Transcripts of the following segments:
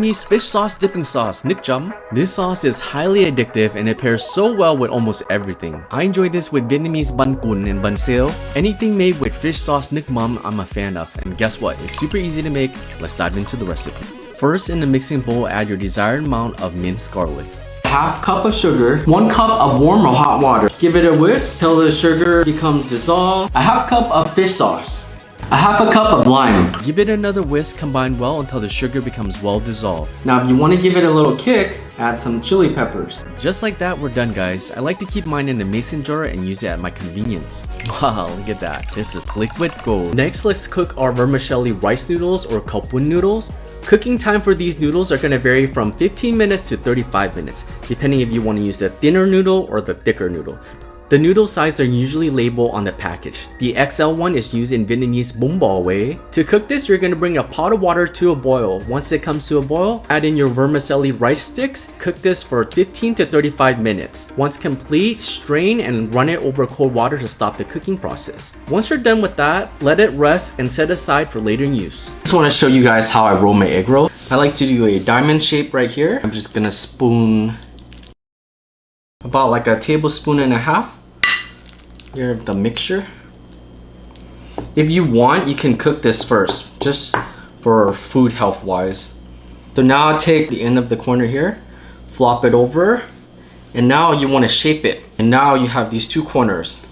Vietnamese fish sauce dipping sauce, nước chấm. This sauce is highly addictive and it pairs so well with almost everything. I enjoy this with Vietnamese bun cuốn and bun xèo. Anything made with fish sauce nước mắm I'm a fan of, and guess what? It's super easy to make. Let's dive into the recipe. First, in the mixing bowl, add your desired amount of minced garlic. Half cup of sugar, 1 cup of warm or hot water. Give it a whisk till the sugar becomes dissolved. A half cup of fish sauce. A half a cup of lime. Give it another whisk, combine well until the sugar becomes well dissolved. Now if you want to give it a little kick, add some chili peppers. Just like that, we're done, guys. I like to keep mine in a mason jar and use it at my convenience. Wow, look at that. This is liquid gold. Next, let's cook our vermicelli rice noodles or kalpun noodles. Cooking time for these noodles are going to vary from 15 minutes to 35 minutes, depending if you want to use the thinner noodle or the thicker noodle. The noodle size are usually labeled on the package. The XL one is used in Vietnamese bún bò way. To cook this, you're going to bring a pot of water to a boil. Once it comes to a boil, add in your vermicelli rice sticks. Cook this for 15 to 35 minutes. Once complete, strain and run it over cold water to stop the cooking process. Once you're done with that, let it rest and set aside for later use. Just want to show you guys how I roll my egg roll. I like to do a diamond shape right here. I'm just gonna spoon about like a tablespoon and a half here of the mixture. If you want, you can cook this first, just for food health wise. So now take the end of the corner here, flop it over, and now you want to shape it. And now you have these two corners,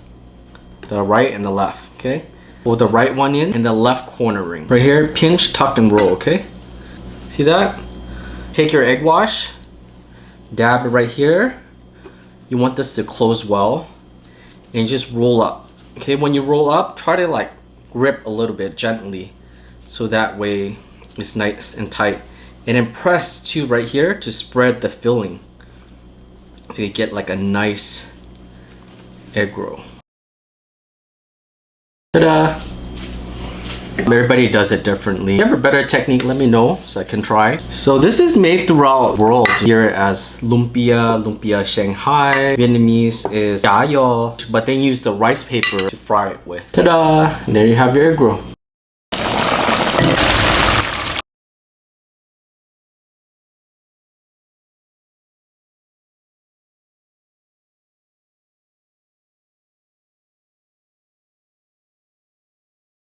the right and the left, okay? Pull the right one in and the left corner ring. Right here, pinch, tuck, and roll, okay? See that? Take your egg wash, dab it right here. You want this to close well, and just roll up. Okay, when you roll up, try to like grip a little bit gently, so that way it's nice and tight. And then press too right here to spread the filling, so you get like a nice egg roll. Ta-da! Everybody does it differently. If you have a better technique, let me know so I can try. So this is made throughout the world. Here as lumpia, lumpia Shanghai. Vietnamese is chả giò, but they use the rice paper to fry it with. Ta-da! There you have your egg roll.